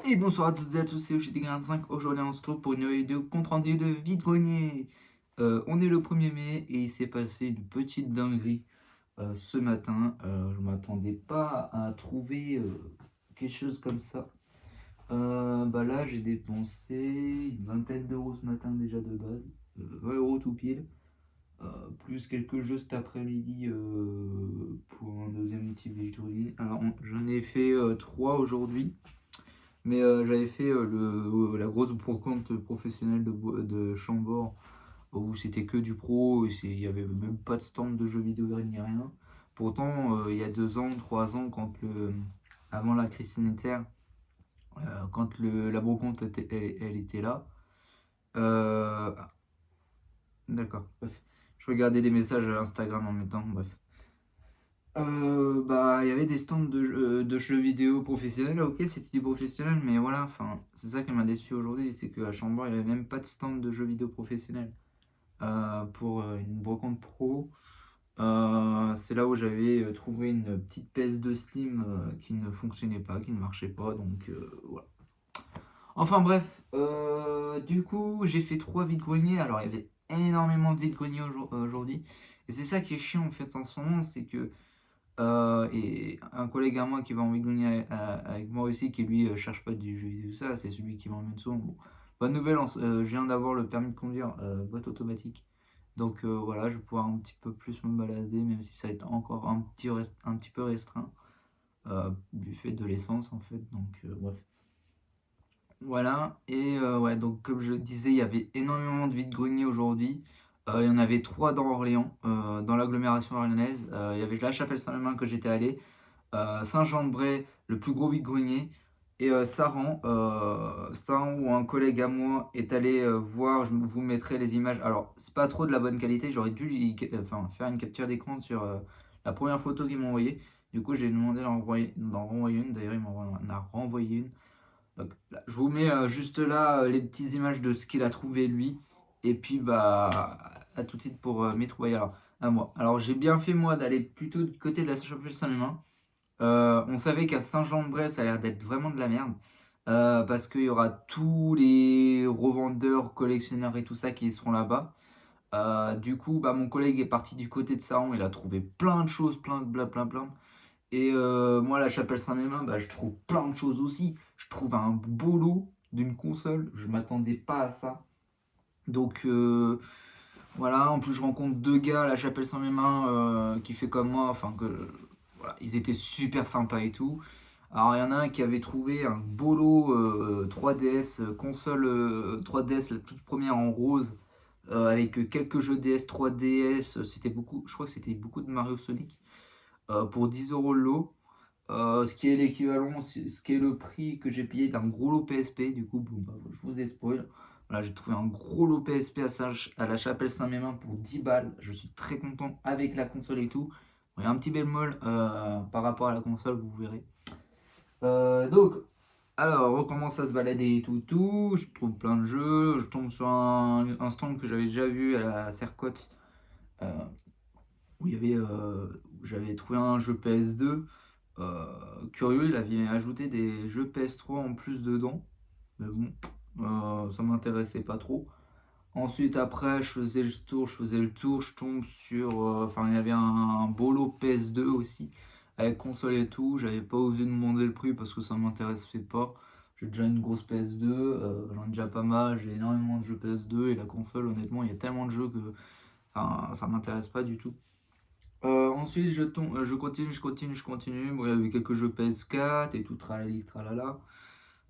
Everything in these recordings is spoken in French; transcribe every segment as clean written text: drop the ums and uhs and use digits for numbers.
Et bonsoir à toutes et à tous, c'est Yoshi25. Aujourd'hui, on se retrouve pour une nouvelle vidéo compte rendu de vide-grenier. On est le 1er mai et il s'est passé une petite dinguerie ce matin. Je m'attendais pas à trouver quelque chose comme ça. Là, j'ai dépensé une vingtaine d'euros ce matin déjà de base, 20 euros tout pile. Plus quelques jeux cet après-midi pour un deuxième outil vide-grenier. Alors, j'en ai fait 3 aujourd'hui. Mais j'avais fait la grosse brocante professionnelle de Chambord où c'était que du pro, et il n'y avait même pas de stand de jeux vidéo ni rien. Pourtant, il y a 2 ans, 3 ans, avant la crise sanitaire, quand la brocante elle était là. Ah, d'accord, bref. Je regardais des messages Instagram en même temps, bref. Il y avait des stands de jeux vidéo professionnels, ok, c'était du professionnel, mais voilà, enfin, c'est ça qui m'a déçu aujourd'hui, c'est qu'à Chambord, il n'y avait même pas de stand de jeux vidéo professionnels. Pour une brocante pro, c'est là où j'avais trouvé une petite PS2 Slim qui ne fonctionnait pas, qui ne marchait pas, donc voilà. Enfin bref, du coup, j'ai fait 3 vides-greniers, alors il y avait énormément de vides-greniers aujourd'hui, et c'est ça qui est chiant en fait en ce moment, c'est que et un collègue à moi qui va en Wigonia avec moi aussi, qui lui cherche pas du jeu vidéo, ça, c'est celui qui m'emmène souvent. Bon, bonne nouvelle, je viens d'avoir le permis de conduire boîte automatique. Donc voilà, je vais pouvoir un petit peu plus me balader, même si ça va être encore un petit peu restreint du fait de l'essence en fait. Donc bref. Voilà, et ouais, donc comme je disais, il y avait énormément de vide-greniers aujourd'hui. Il y en avait 3 dans Orléans, dans l'agglomération orléanaise. Il y avait la Chapelle-Saint-Léman que j'étais allé, Saint-Jean-de-Bray, le plus gros vide-grenier, et Saran, où un collègue à moi est allé voir. Je vous mettrai les images. Alors, c'est pas trop de la bonne qualité, j'aurais dû faire une capture d'écran sur la première photo qu'il m'a envoyée. Du coup, j'ai demandé d'en renvoyer une. D'ailleurs, il m'en a renvoyé une. Donc, là, je vous mets juste là les petites images de ce qu'il a trouvé lui. Et puis, à tout de suite pour mes trouvailles. Alors, à moi. Alors, j'ai bien fait, moi, d'aller plutôt du côté de la Chapelle-Saint-Léman. On savait qu'à Saint-Jean-de-Bray, ça a l'air d'être vraiment de la merde. Parce qu'il y aura tous les revendeurs, collectionneurs et tout ça qui seront là-bas. Du coup, mon collègue est parti du côté de Saran. Il a trouvé plein de choses, plein de plein. Et moi, la Chapelle Saint-Mémin, je trouve plein de choses aussi. Je trouve un beau lot d'une console. Je m'attendais pas à ça. Donc voilà, en plus je rencontre 2 gars à la Chapelle Saint-Mémin qui fait comme moi, enfin que voilà, ils étaient super sympas et tout. Alors il y en a un qui avait trouvé un beau lot 3DS, console 3DS, la toute première en rose, avec quelques jeux DS, 3DS, c'était beaucoup, je crois que c'était beaucoup de Mario Sonic, pour 10 euros le lot. Ce qui est l'équivalent, ce qui est le prix que j'ai payé d'un gros lot PSP. Du coup, je vous ai spoil. Voilà, j'ai trouvé un gros lot PSP à la Chapelle Saint-Mémin pour 10 balles. Je suis très content avec la console et tout. Il y a un petit bémol par rapport à la console, vous verrez. Donc, alors, on commence à se balader et tout. Je trouve plein de jeux. Je tombe sur un stand que j'avais déjà vu à la Sercotte, euh, où où j'avais trouvé un jeu PS2. Curieux, il avait ajouté des jeux PS3 en plus dedans. Mais bon, ça m'intéressait pas trop. Ensuite, après, je faisais le tour, je tombe sur. Il y avait un beau lot PS2 aussi, avec console et tout. J'avais pas osé demander le prix parce que ça m'intéressait pas. J'ai déjà une grosse PS2, j'en ai déjà pas mal, j'ai énormément de jeux PS2 et la console, honnêtement, il y a tellement de jeux que ça m'intéresse pas du tout. Ensuite, je continue. Bon, il y avait quelques jeux PS4 et tout, tralali, tralala.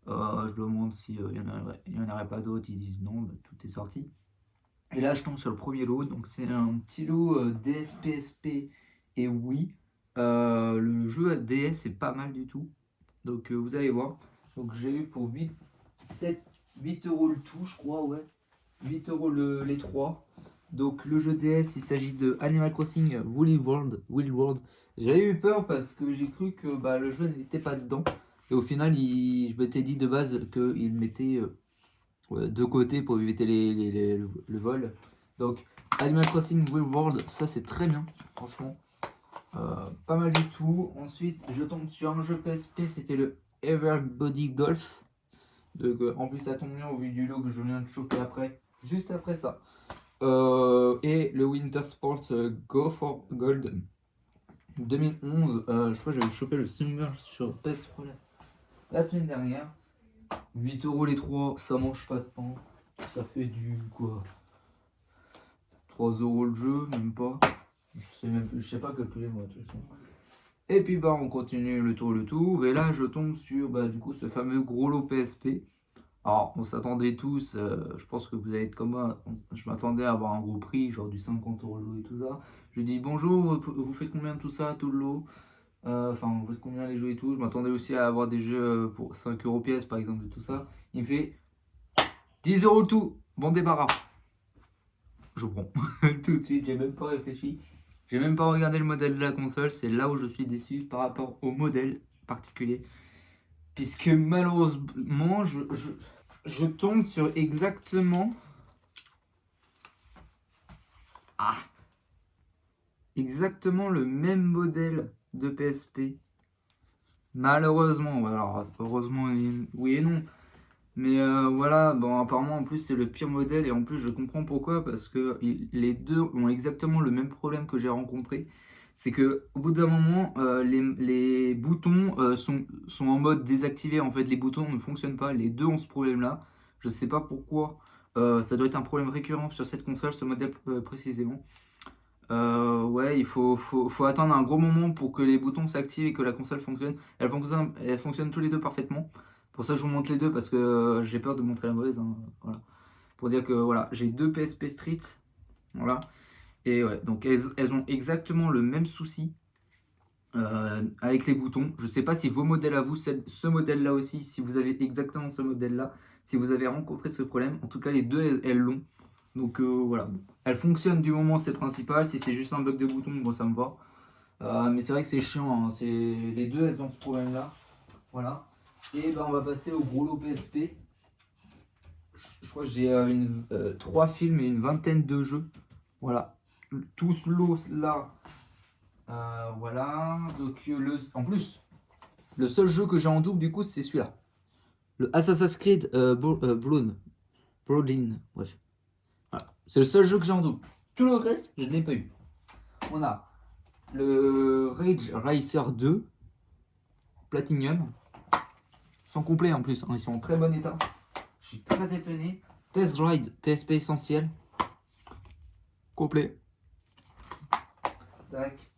Je demande s'il y en aurait pas d'autres. Ils disent non, tout est sorti. Et là, je tombe sur le premier lot. Donc, c'est un petit lot DS, PSP et Wii. Le jeu à DS, c'est pas mal du tout. Donc, vous allez voir. Donc, j'ai eu pour 8 euros le tout, je crois, ouais. 8 euros les 3. Donc le jeu DS, il s'agit de Animal Crossing Woolly World. J'avais eu peur parce que j'ai cru que le jeu n'était pas dedans. Et au final, je m'étais dit de base qu'il mettait de côté pour éviter le vol. Donc Animal Crossing Woolly World, ça c'est très bien, franchement. Pas mal du tout. Ensuite, je tombe sur un jeu PSP, c'était le Everybody Golf. Donc, en plus, ça tombe bien au vu du lot que je viens de choper après, juste après ça. Et le Winter Sports Go for Gold 2011. Je crois que j'avais chopé le single sur PS3 la semaine dernière. 8 € les 3, ça mange pas de pain. Ça fait du quoi, 3 € le jeu, même pas. Je sais pas calculer moi de toute façon. Et puis bah on continue le tour. Et là je tombe sur bah, du coup ce fameux gros lot PSP. Alors on s'attendait tous, je pense que vous allez être comme moi, je m'attendais à avoir un gros prix, genre du 50 € le lot et tout ça. Je dis bonjour, vous faites combien de tout ça, tout le lot? Enfin vous faites combien les jeux et tout. Je m'attendais aussi à avoir des jeux pour 5 € pièce par exemple de tout ça. Il me fait 10 € le tout, bon débarras. Je prends tout de suite, j'ai même pas réfléchi. J'ai même pas regardé le modèle de la console, c'est là où je suis déçu par rapport au modèle particulier. Puisque malheureusement, je tombe sur exactement... exactement le même modèle de PSP. Malheureusement, alors heureusement oui et non. Mais voilà, bon apparemment en plus c'est le pire modèle et en plus je comprends pourquoi parce que les deux ont exactement le même problème que j'ai rencontré. C'est que au bout d'un moment, les boutons sont en mode désactivé. En fait, les boutons ne fonctionnent pas. Les deux ont ce problème-là. Je sais pas pourquoi. Ça doit être un problème récurrent sur cette console, ce modèle précisément. Ouais, faut attendre un gros moment pour que les boutons s'activent et que la console fonctionne. Elle fonctionne tous les deux parfaitement. Pour ça, je vous montre les deux parce que j'ai peur de montrer la mauvaise, hein, voilà. Pour dire que voilà, j'ai deux PSP Street. Voilà. Et ouais, donc elles ont exactement le même souci avec les boutons. Je sais pas si vos modèles à vous, ce modèle-là aussi, si vous avez exactement ce modèle-là, si vous avez rencontré ce problème. En tout cas, les deux, elles l'ont. Donc voilà, bon. Elle fonctionne du moment, c'est principal. Si c'est juste un bug de bouton, bon, ça me va. Mais c'est vrai que c'est chiant, hein. Les deux, elles ont ce problème-là. Voilà. Et ben, on va passer au gros lot PSP. Je crois que j'ai 3 films et une vingtaine de jeux. Voilà. Tout ce lot là. Voilà. Donc, en plus, le seul jeu que j'ai en double, du coup, c'est celui-là. Le Assassin's Creed Broadlin. Bref. Voilà. C'est le seul jeu que j'ai en double. Tout le reste, je n'ai pas eu. On a le Rage Racer 2 Platinum. Ils sont complets en plus, hein. Ils sont en très bon état. Je suis très étonné. Test Ride PSP Essentiel. Complet. Tac.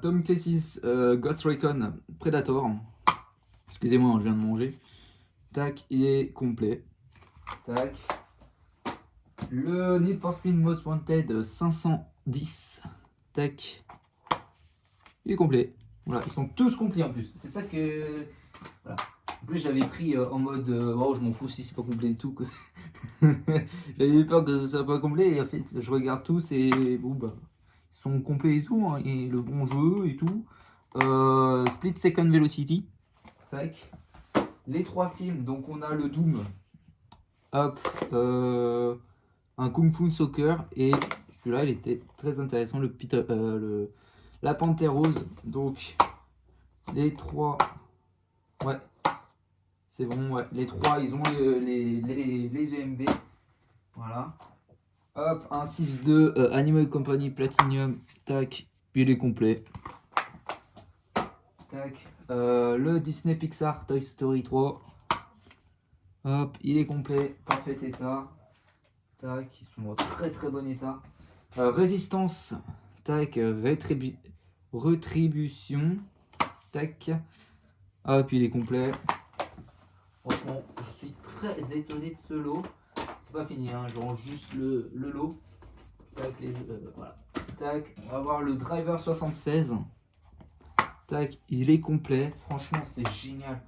Tom Clancy's Ghost Recon Predator. Excusez-moi, je viens de manger. Tac, il est complet. Tac. Le Need for Speed Most Wanted 510. Tac. Il est complet. Voilà, ils sont tous complets en plus. C'est ça que... Voilà. En plus, j'avais pris en mode oh, je m'en fous si c'est pas complet et tout. J'avais peur que ce soit pas complet. Et en fait, je regarde tous et bon, bah, ils sont complets et tout. Hein, et le bon jeu et tout. Split Second Velocity. Tac. Les 3 films. Donc, on a le Doom. Hop. Un Kung Fu Soccer. Et celui-là, il était très intéressant. La Panthère Rose. Donc, les 3. Ouais. C'est bon, ouais. Les 3, ils ont les EMB. Voilà. Hop, un Sims 2 Animal Company Platinum. Tac, il est complet. Tac. Le Disney Pixar Toy Story 3. Hop, il est complet. Parfait état. Tac, ils sont en très très bon état. Résistance. Tac, Retribution. Tac. Hop, il est complet. Franchement, je suis très étonné de ce lot. C'est pas fini, hein, je range juste le lot. Tac, voilà. Tac, on va voir le Driver 76. Tac, il est complet. Franchement, c'est génial.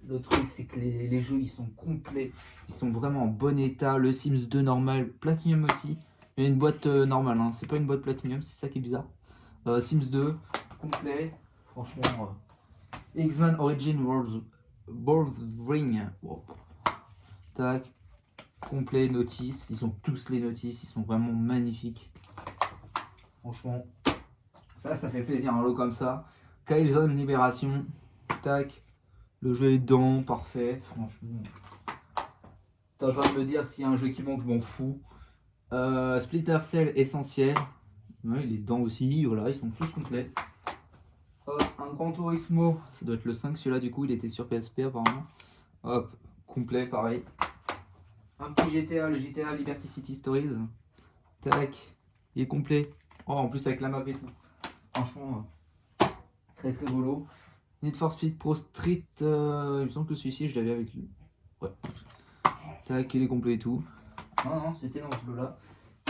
Le truc, c'est que les jeux, ils sont complets. Ils sont vraiment en bon état. Le Sims 2 normal, Platinum aussi. Il y a une boîte normale, hein. C'est pas une boîte Platinum, c'est ça qui est bizarre. Sims 2, complet. Franchement, X-Men Origin World Ring. Wow. Tac. Complet, notice. Ils ont tous les notices. Ils sont vraiment magnifiques. Franchement, ça fait plaisir un lot comme ça. Killzone Libération. Tac. Le jeu est dedans, parfait, franchement. T'es en train de me dire s'il y a un jeu qui manque, je m'en fous. Splinter Cell essentiel. Ouais, il est dedans aussi, voilà, ils sont tous complets. Hop, un Gran Turismo, ça doit être le 5 celui-là, du coup il était sur PSP apparemment. Hop, complet, pareil. Un petit GTA, le GTA Liberty City Stories. Tac, il est complet. Oh, en plus avec la map et tout. Franchement, très très rigolo. Need for Speed Pro Street, il me semble que celui-ci je l'avais avec lui. Ouais. Tac, il est complet et tout. Non, non, c'était dans ce lot-là.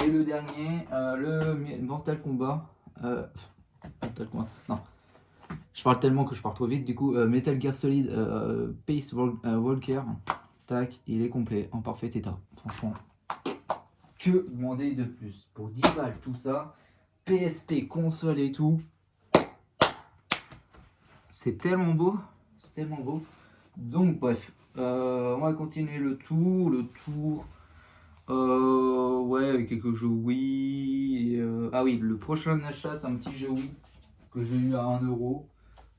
Et le dernier, le Mortal Kombat. Mortal Kombat. Non, je parle tellement que je pars trop vite. Du coup, Metal Gear Solid Peace Walker. Tac, il est complet, en parfait état. Franchement, que demander de plus? Pour 10 balles, tout ça. PSP, console et tout. C'est tellement beau. C'est tellement beau. Donc, bref. On va continuer le tour. Ouais, avec quelques jeux Wii. Ah oui, le prochain achat, c'est un petit jeu Wii que j'ai eu à 1€.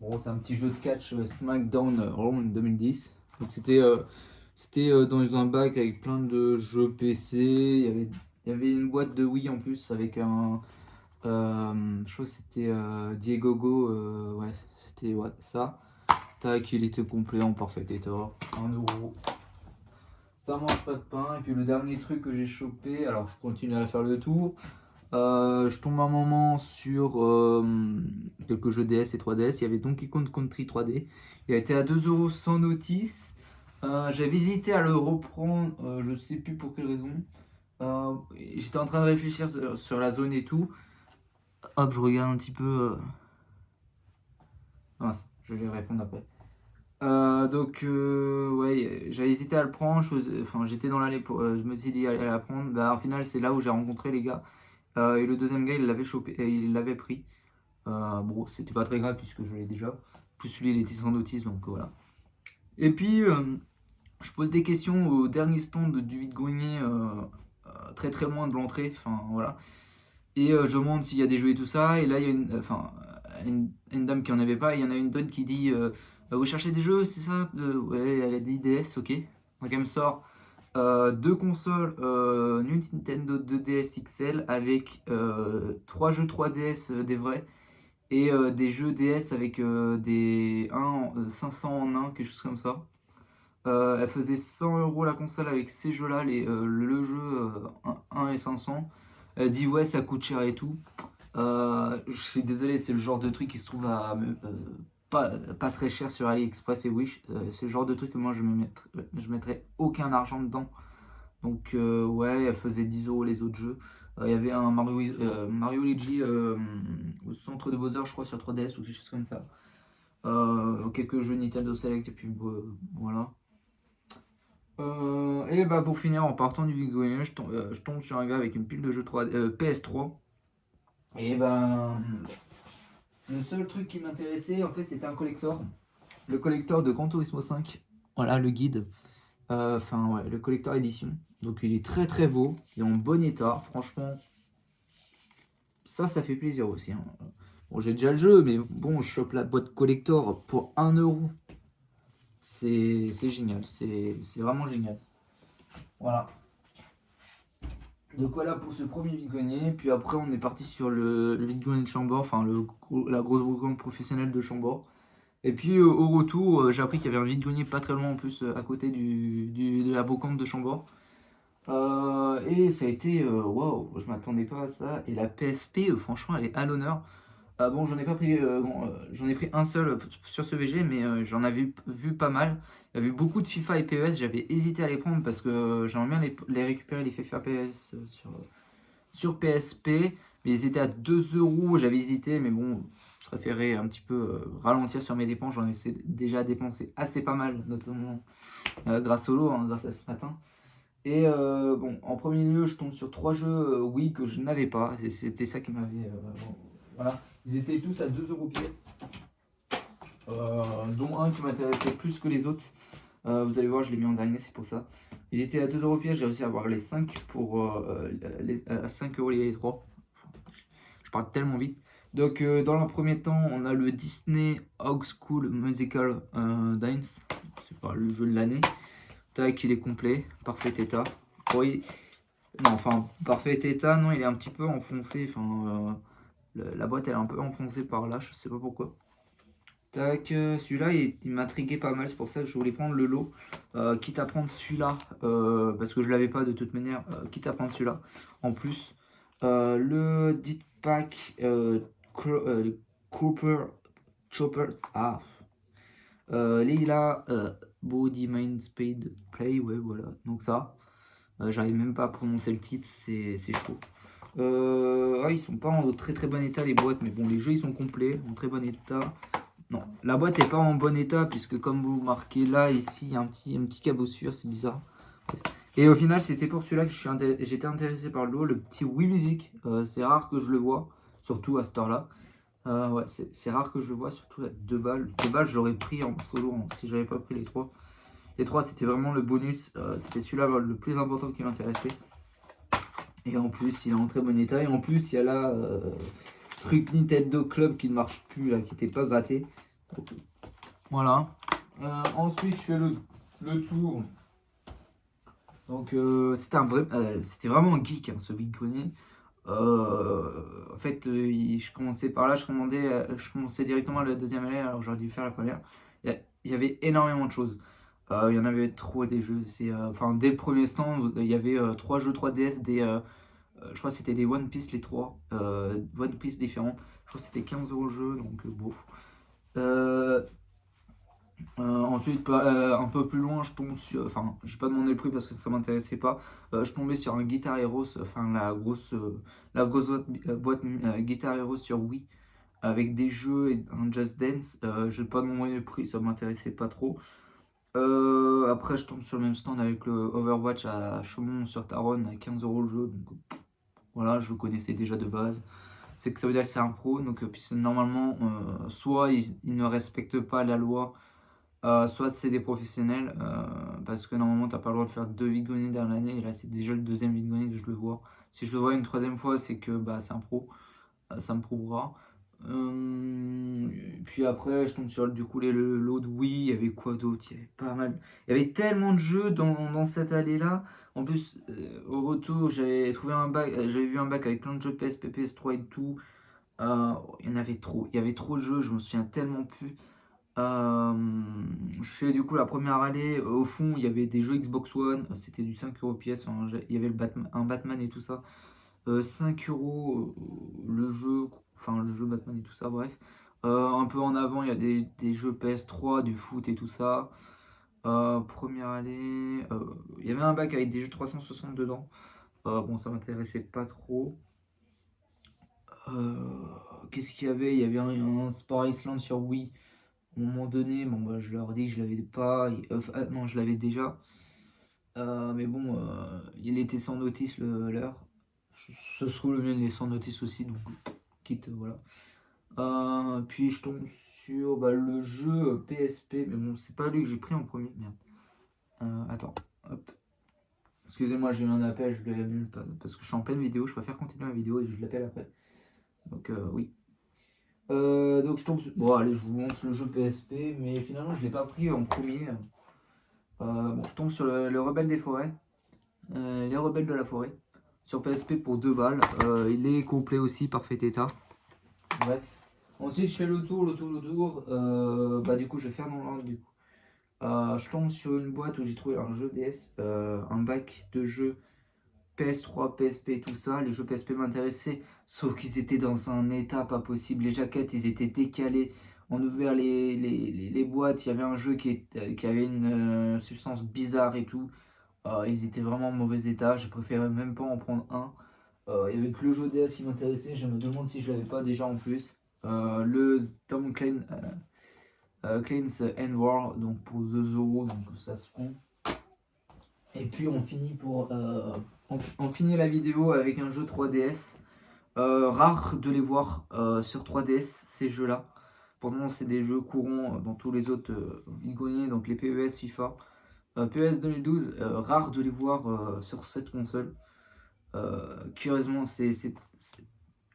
Bon, c'est un petit jeu de catch SmackDown Raw 2010. Donc c'était dans un bac avec plein de jeux PC. Il y avait une boîte de Wii en plus avec un. Je crois que c'était Diegogo. Ouais, c'était ouais, ça. Tac, il était complet en parfait état. 1€. Ça mange pas de pain. Et puis le dernier truc que j'ai chopé, alors je continue à faire le tour. Je tombe un moment sur quelques jeux DS et 3DS. Il y avait Donkey Kong Country 3D. Il a été à 2€ sans notice. J'avais hésité à le reprendre, je sais plus pour quelle raison. J'étais en train de réfléchir sur la zone et tout. Hop, je regarde un petit peu. Mince, je vais répondre après. Ouais, j'avais hésité à le prendre. Enfin, j'étais dans l'allée pour. Je me suis dit à la prendre. Bah, au final, c'est là où j'ai rencontré les gars. Et le deuxième gars, il l'avait chopé, il l'avait pris. Bon, c'était pas très grave puisque je l'ai déjà. Plus lui, il était sans notice, donc voilà. Et puis, je pose des questions au dernier stand du vide-grenier, très très loin de l'entrée. Enfin, voilà. Et je demande s'il y a des jeux et tout ça. Et là, il y a une dame qui en avait pas. Et il y en a une bonne qui dit vous cherchez des jeux, c'est ça? Ouais, elle a dit DS, ok. Donc elle me sort deux consoles Nintendo 2DS XL avec 3 jeux 3DS des vrais et des jeux DS avec des 500 en 1, quelque chose comme ça. Elle faisait 100€ la console avec ces jeux-là, le jeu 1 et 500. Elle dit ouais, ça coûte cher et tout. Je suis désolé, c'est le genre de truc qui se trouve à pas très cher sur AliExpress et Wish. C'est le genre de truc que moi je mettrais aucun argent dedans. Donc ouais, elle faisait 10€ les autres jeux. Il y avait un Mario Luigi au centre de Bowser, je crois, sur 3DS ou quelque chose comme ça. Quelques jeux Nintendo Select et puis voilà. Et bah pour finir, en partant du Vigoyen, je tombe sur un gars avec une pile de jeux PS3. Et ben le seul truc qui m'intéressait en fait c'était un collector. Le collector de Gran Turismo 5. Voilà le guide. Enfin ouais, le collector édition. Donc il est très très beau, il est en bon état, franchement. Ça fait plaisir aussi, hein. Bon, j'ai déjà le jeu, mais bon, je chope la boîte collector pour 1€. C'est génial, c'est vraiment génial. Voilà. Donc voilà pour ce premier vide-grenier. Puis après, on est parti sur le vide-grenier de Chambord, enfin la grosse brocante professionnelle de Chambord. Et puis au retour, j'ai appris qu'il y avait un vide-grenier pas très loin en plus, à côté de la brocante de Chambord. Et ça a été waouh, je m'attendais pas à ça. Et la PSP, franchement, elle est à l'honneur. Bon, j'en ai pris un seul sur ce VG, mais j'en avais vu pas mal. Il y avait beaucoup de FIFA et PES. J'avais hésité à les prendre parce que j'aimerais bien les récupérer, les FIFA PES sur PSP. Mais ils étaient à 2€. J'avais hésité, mais bon, je préférais un petit peu ralentir sur mes dépenses. J'en ai déjà dépensé assez pas mal, notamment grâce au lot, hein, grâce à ce matin. Et bon, en premier lieu, je tombe sur 3 jeux Wii que je n'avais pas. C'était ça qui m'avait. Voilà. Ils étaient tous à 2€ pièce. Dont un qui m'intéressait plus que les autres. Vous allez voir, je l'ai mis en dernier, c'est pour ça. Ils étaient à 2€ pièce, j'ai réussi à avoir les 5 pour à 5€ les 3. Je parle tellement vite. Donc dans le premier temps, on a le Disney High School Musical Dance. C'est pas le jeu de l'année. Tac, il est complet, parfait état. Oui, non, enfin, parfait état, non, il est un petit peu enfoncé. Enfin, la boîte elle est un peu enfoncée par là, je sais pas pourquoi. Tac, celui-là il m'intriguait pas mal, c'est pour ça que je voulais prendre le lot. Quitte à prendre celui-là, parce que je l'avais pas de toute manière, quitte à prendre celui-là en plus. Le dit pack Cooper Chopper. Ah, Leila Body Mind Speed Play, ouais, voilà, donc ça. J'arrive même pas à prononcer le titre, c'est chaud. Ils sont pas en très très bon état les boîtes, mais bon, les jeux ils sont complets, en très bon état. Non, la boîte est pas en bon état, puisque comme vous marquez là, ici, il y a un petit cabossure, c'est bizarre. Et au final, c'était pour celui-là que j'étais intéressé par le lot, le petit Wii Music. C'est rare que je le vois, surtout à cette heure-là. Ouais, c'est rare que je le vois, surtout à 2 balles. 2 balles, j'aurais pris en solo si j'avais pas pris les 3. Les 3, c'était vraiment le bonus. C'était celui-là le plus important qui m'intéressait. Et en plus, il est en très bon état. Et en plus, il y a là, truc Nintendo Club qui ne marche plus, là, qui n'était pas gratté. Voilà. Ensuite, je fais le tour. Donc, c'était vraiment un geek, hein, ce Viconi. En fait, je commençais par là, je commençais directement la deuxième année, alors j'aurais dû faire la première. Il y avait énormément de choses. Il y en avait trop des jeux. Enfin, dès le premier stand, il y avait 3 jeux 3DS, je crois que c'était des One Piece les 3, One Piece différents. Je crois que c'était 15 € le jeu, donc bof. Euh, Ensuite, un peu plus loin, je tombe sur. Enfin, j'ai pas demandé le prix parce que ça m'intéressait pas. Je tombais sur un Guitar Hero, enfin la grosse boîte Guitar Hero sur Wii, avec des jeux et un Just Dance. J'ai pas demandé le prix, ça m'intéressait pas trop. Après, je tombe sur le même stand avec le Overwatch à Chaumont-sur-Tharonne à 15 € le jeu. Donc voilà, je le connaissais déjà de base. C'est que ça veut dire que c'est un pro, donc puisque normalement, soit il ne respecte pas la loi, soit c'est des professionnels, parce que normalement t'as pas le droit de faire 2 vides dans l'année, et là c'est déjà le deuxième vide que je le vois. Si je le vois une troisième fois, c'est que bah, c'est un pro, ça me prouvera. Puis après, je tombe sur du coup le lot de Wii, il y avait quoi d'autre? Il y avait pas mal. Il y avait tellement de jeux dans cette allée-là. En plus, au retour, j'avais vu un bac avec plein de jeux PSP, PS3 et tout. Il y en avait trop. Il y avait trop de jeux, je me souviens tellement plus. Je fais du coup la première allée. Au fond, il y avait des jeux Xbox One. C'était du 5 € pièce. Il y avait un Batman et tout ça. 5 € le jeu Batman et tout ça, bref. Un peu en avant, il y a des jeux PS3, du foot et tout ça. Première année, il y avait un bac avec des jeux 360 dedans. Bon, ça m'intéressait pas trop. Qu'est-ce qu'il y avait? Il y avait un Sport Island sur Wii. À un moment donné, bon, bah, je leur ai dit que je l'avais pas. Non, je l'avais déjà. Mais bon, il était sans notice l'heure. Ce se trouve, le mien il est sans notice aussi, donc quitte, voilà. Puis je tombe sur bah, le jeu PSP, mais bon, c'est pas lui que j'ai pris en premier, merde. Attends, hop. Excusez-moi, j'ai eu un appel, je l'annule pas, parce que je suis en pleine vidéo, je préfère continuer la vidéo et je l'appelle après. Donc oui. Donc je tombe sur... Bon, allez, je vous montre le jeu PSP, mais finalement je l'ai pas pris en premier. Bon, je tombe sur le Rebelle des forêts, les Rebelles de la forêt, sur PSP pour 2 balles. Il est complet aussi, parfait état. Bref. Ensuite, je fais le tour. Bah, du coup, je vais faire dans l'ordre. Du coup, je tombe sur une boîte où j'ai trouvé un jeu DS, un bac de jeux PS3, PSP, tout ça. Les jeux PSP m'intéressaient, sauf qu'ils étaient dans un état pas possible. Les jaquettes, ils étaient décalés. On ouvert les boîtes, il y avait un jeu qui avait une substance bizarre et tout. Ils étaient vraiment en mauvais état. J'ai préféré même pas en prendre un. Il y avait que le jeu DS qui m'intéressait. Je me demande si je l'avais pas déjà en plus. Le Tom Clancy's End War, donc pour 2 €, donc ça se prend. Et puis on finit la vidéo avec un jeu 3DS. Rare de les voir sur 3DS, ces jeux-là. Pourtant, c'est des jeux courants dans tous les autres Vigonier, donc les PES, FIFA. PES 2012, rare de les voir sur cette console. Curieusement, c'est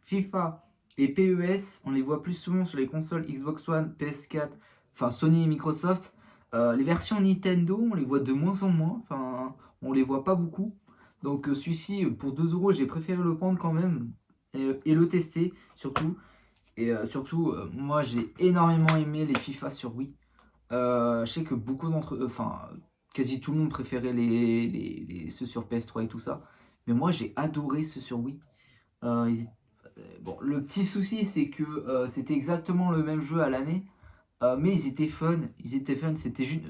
FIFA les PES, on les voit plus souvent sur les consoles Xbox One, PS4, enfin Sony et Microsoft. Les versions Nintendo, on les voit de moins en moins, enfin on les voit pas beaucoup. Donc celui-ci, pour 2 euros, j'ai préféré le prendre quand même et le tester surtout. Et surtout, moi j'ai énormément aimé les FIFA sur Wii. Je sais que beaucoup d'entre eux, enfin quasi tout le monde préférait ceux sur PS3 et tout ça. Mais moi j'ai adoré ceux sur Wii. Bon, le petit souci c'est que c'était exactement le même jeu à l'année. Mais ils étaient fun, c'était juste...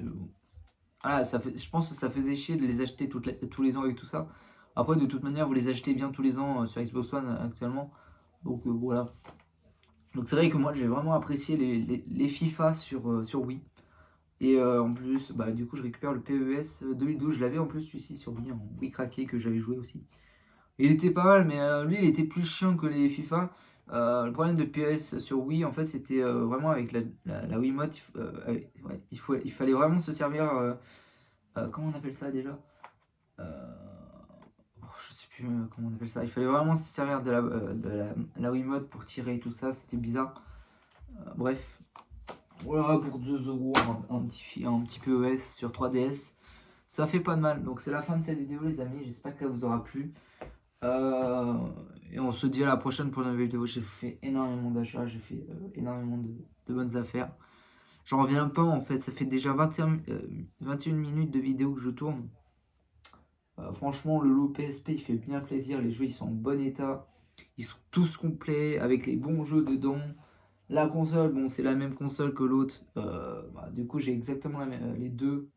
voilà, je pense que ça faisait chier de les acheter tous les ans et tout ça. Après, de toute manière, vous les achetez bien tous les ans sur Xbox One actuellement. Donc voilà. Donc c'est vrai que moi j'ai vraiment apprécié les FIFA sur Wii. Et en plus, bah, du coup, je récupère le PES 2012. Je l'avais en plus celui-ci sur Wii, en Wii craqué que j'avais joué aussi. Il était pas mal, mais lui, il était plus chiant que les FIFA. Le problème de PS sur Wii, en fait, c'était vraiment avec la Wiimote. Ouais, il fallait vraiment se servir. Comment on appelle ça déjà? Je sais plus comment on appelle ça. Il fallait vraiment se servir de la Wiimote pour tirer et tout ça. C'était bizarre. Bref. Voilà pour 2 euros un petit PES sur 3DS. Ça fait pas de mal. Donc c'est la fin de cette vidéo les amis. J'espère qu'elle vous aura plu. Et on se dit à la prochaine pour une nouvelle vidéo. J'ai fait énormément d'achats. J'ai fait énormément de bonnes affaires. J'en reviens pas en fait. Ça fait déjà 21 minutes de vidéo que je tourne. Franchement le lot PSP il fait bien plaisir. Les jeux ils sont en bon état. Ils sont tous complets avec les bons jeux dedans. La console, bon, c'est la même console que l'autre. Bah, du coup, j'ai exactement les deux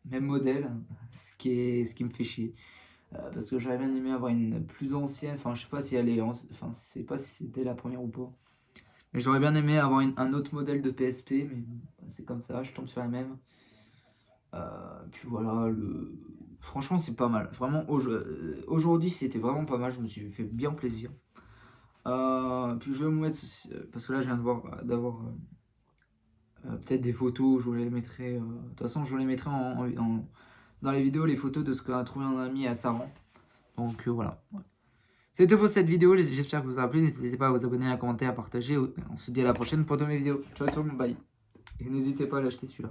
mêmes modèles, ce qui me fait chier. Parce que j'aurais bien aimé avoir une plus ancienne. Enfin, je sais pas si elle est, enfin, je sais pas si c'était la première ou pas. Mais j'aurais bien aimé avoir un autre modèle de PSP, mais bon, c'est comme ça. Je tombe sur la même. Puis voilà, franchement, c'est pas mal. Vraiment, aujourd'hui, c'était vraiment pas mal. Je me suis fait bien plaisir. Puis je vais me mettre, parce que là je viens de voir d'avoir peut-être des photos, je vous les mettrai, de toute façon je vous les mettrai dans les vidéos, les photos de ce qu'a trouvé un ami à Saran. Donc voilà. Ouais. C'était pour cette vidéo, j'espère que vous a plu, n'hésitez pas à vous abonner, à commenter, à partager, on se dit à la prochaine pour de nouvelles vidéos. Ciao tout le monde, bye. Et n'hésitez pas à l'acheter celui-là.